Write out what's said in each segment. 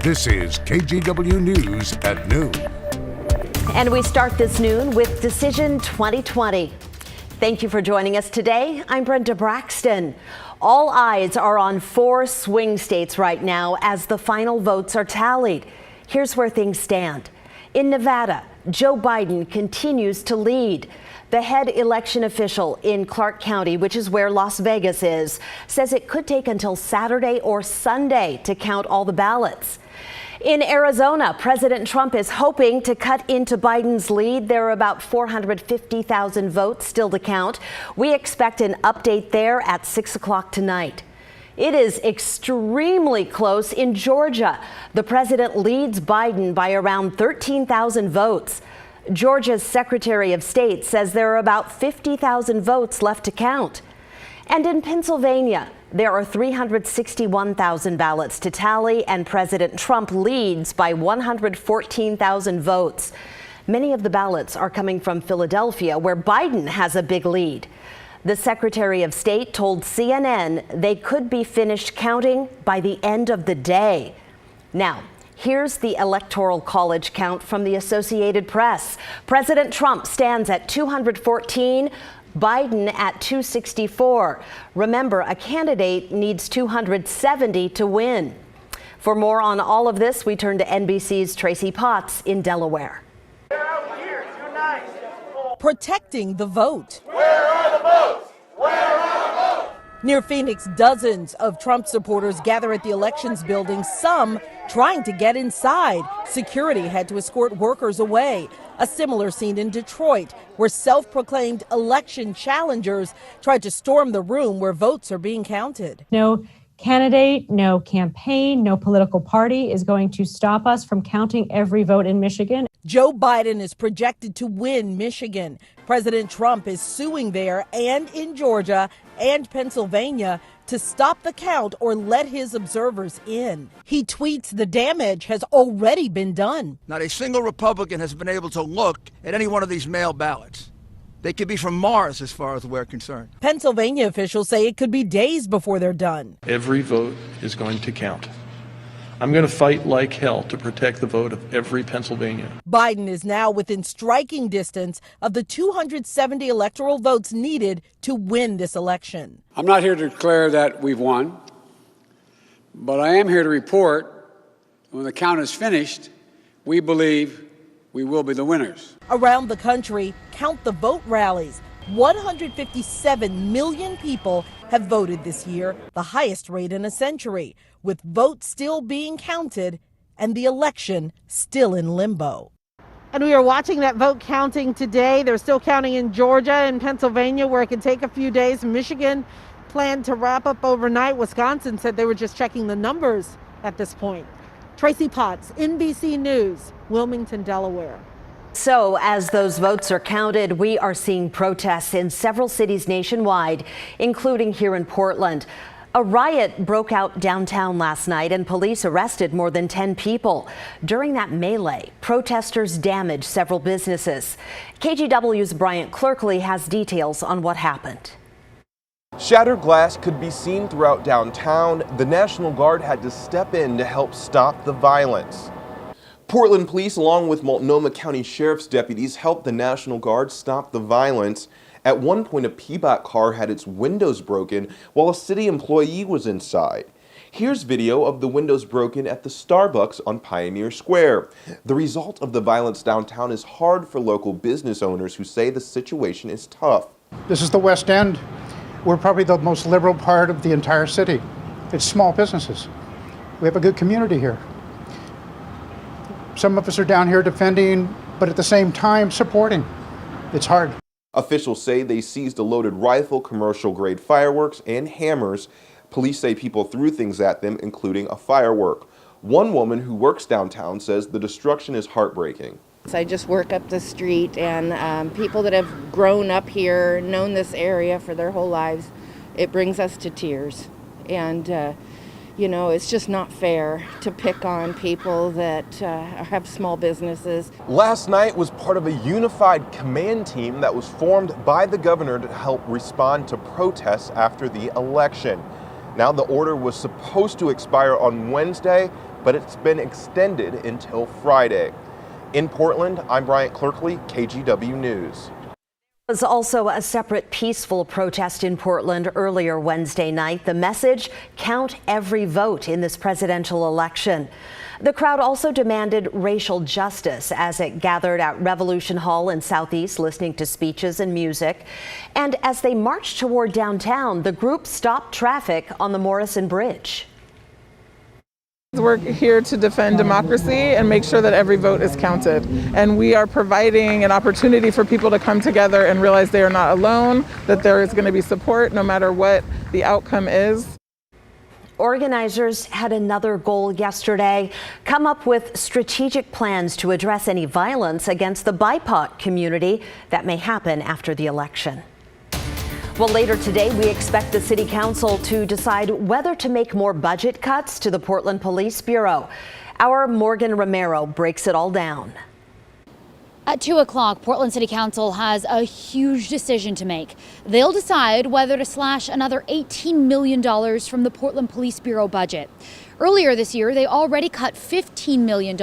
This is KGW News at noon. And we start this noon with Decision 2020. Thank you for joining us today. I'm Brenda Braxton. All eyes are on 4 swing states right now as the final votes are tallied. Here's where things stand. In Nevada, Joe Biden continues to lead. The head election official in Clark County, which is where Las Vegas is, says it could take until Saturday or Sunday to count all the ballots. In Arizona, President Trump is hoping to cut into Biden's lead. There are about 450,000 votes still to count. We expect an update there at 6 o'clock tonight. It is extremely close in Georgia. The president leads Biden by around 13,000 votes. Georgia's Secretary of State says there are about 50,000 votes left to count. And in Pennsylvania, there are 361,000 ballots to tally, and President Trump leads by 114,000 votes. Many of the ballots are coming from Philadelphia, where Biden has a big lead. The Secretary of State told CNN they could be finished counting by the end of the day. Now, here's the Electoral College count from the Associated Press. President Trump stands at 214. Biden at 264. Remember, a candidate needs 270 to win. For more on all of this, we turn to NBC's Tracy Potts in Delaware. Protecting the vote. Where are the votes? Where are the votes? Near Phoenix, dozens of Trump supporters gather at the elections building, some trying to get inside. Security had to escort workers away. A similar scene in Detroit, where self-proclaimed election challengers tried to storm the room where votes are being counted. No candidate, no campaign, no political party is going to stop us from counting every vote in Michigan. Joe Biden is projected to win Michigan. President Trump is suing there and in Georgia and Pennsylvania to stop the count or let his observers in. He tweets the damage has already been done. Not a single Republican has been able to look at any one of these mail ballots. They could be from Mars as far as we're concerned. Pennsylvania officials say it could be days before they're done. Every vote is going to count. I'm going to fight like hell to protect the vote of every Pennsylvanian. Biden is now within striking distance of the 270 electoral votes needed to win this election. I'm not here to declare that we've won, but I am here to report when the count is finished, we believe we will be the winners. Around the country, count the vote rallies. 157 million people have voted this year, the highest rate in a century, with votes still being counted and the election still in limbo. And we are watching that vote counting today. They're still counting in Georgia and Pennsylvania, where it can take a few days. Michigan planned to wrap up overnight. Wisconsin said they were just checking the numbers at this point. Tracy Potts, NBC News, Wilmington, Delaware. So as those votes are counted, we are seeing protests in several cities nationwide, including here in Portland. A riot broke out downtown last night and police arrested more than 10 people. During that melee, protesters damaged several businesses. KGW's Bryant Clerkley has details on what happened. Shattered glass could be seen throughout downtown. The National Guard had to step in to help stop the violence. Portland police, along with Multnomah County Sheriff's deputies, helped the National Guard stop the violence. At one point, a Peabot car had its windows broken while a city employee was inside. Here's video of the windows broken at the Starbucks on Pioneer Square. The result of the violence downtown is hard for local business owners who say the situation is tough. This is the West End. We're probably the most liberal part of the entire city. It's small businesses. We have a good community here. Some of us are down here defending, but at the same time supporting. It's hard. Officials say they seized a loaded rifle, commercial-grade fireworks, and hammers. Police say people threw things at them, including a firework. One woman who works downtown says the destruction is heartbreaking. I just work up the street, and people that have grown up here, known this area for their whole lives, it brings us to tears. And you know, it's just not fair to pick on people that have small businesses. Last night was part of a unified command team that was formed by the governor to help respond to protests after the election. Now the order was supposed to expire on Wednesday, but it's been extended until Friday. In Portland, I'm Bryant Clerkley, KGW News. There was also a separate peaceful protest in Portland earlier Wednesday night. The message, count every vote in this presidential election. The crowd also demanded racial justice as it gathered at Revolution Hall in Southeast, listening to speeches and music. And as they marched toward downtown, the group stopped traffic on the Morrison Bridge. We're here to defend democracy and make sure that every vote is counted. And we are providing an opportunity for people to come together and realize they are not alone, that there is going to be support no matter what the outcome is. Organizers had another goal yesterday, come up with strategic plans to address any violence against the BIPOC community that may happen after the election. Well, later today, we expect the City Council to decide whether to make more budget cuts to the Portland Police Bureau. Our Morgan Romero breaks it all down. At 2 o'clock, Portland City Council has a huge decision to make. They'll decide whether to slash another $18 million from the Portland Police Bureau budget. Earlier this year, they already cut $15 million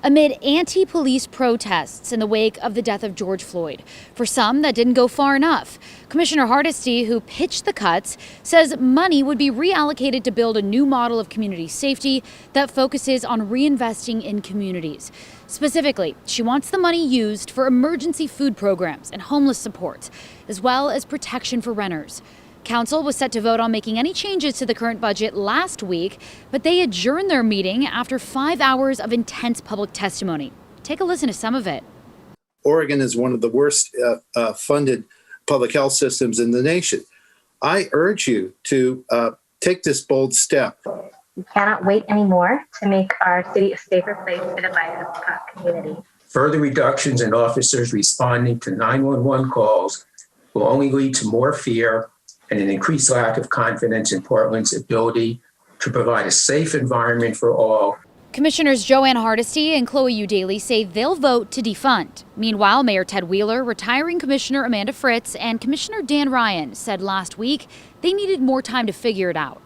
amid anti-police protests in the wake of the death of George Floyd. For some, that didn't go far enough. Commissioner Hardesty, who pitched the cuts, says money would be reallocated to build a new model of community safety that focuses on reinvesting in communities. Specifically, she wants the money used for emergency food programs and homeless support, as well as protection for renters. Council was set to vote on making any changes to the current budget last week, but they adjourned their meeting after 5 hours of intense public testimony. Take a listen to some of it. Oregon is one of the worst funded public health systems in the nation. I urge you to take this bold step. We cannot wait anymore to make our city a safer place for the BIPOC community. Further reductions in officers responding to 911 calls will only lead to more fear and an increased lack of confidence in Portland's ability to provide a safe environment for all. Commissioners Joanne Hardesty and Chloe Udaley say they'll vote to defund. Meanwhile, Mayor Ted Wheeler, retiring Commissioner Amanda Fritz, and Commissioner Dan Ryan said last week they needed more time to figure it out.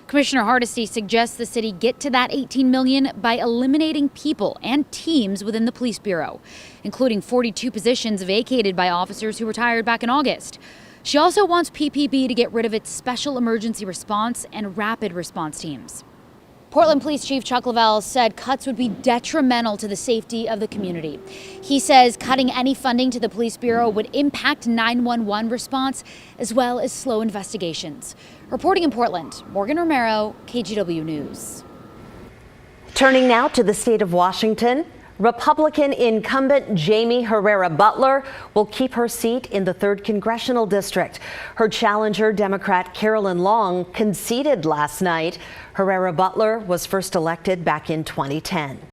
Commissioner Hardesty suggests the city get to that $18 million by eliminating people and teams within the police bureau, including 42 positions vacated by officers who retired back in August. She also wants PPB to get rid of its special emergency response and rapid response teams. Portland Police Chief Chuck Lavelle said cuts would be detrimental to the safety of the community. He says cutting any funding to the police bureau would impact 911 response as well as slow investigations. Reporting in Portland, Morgan Romero, KGW News. Turning now to the state of Washington. Republican incumbent Jamie Herrera Butler will keep her seat in the 3rd Congressional District. Her challenger, Democrat Carolyn Long, conceded last night. Herrera Butler was first elected back in 2010.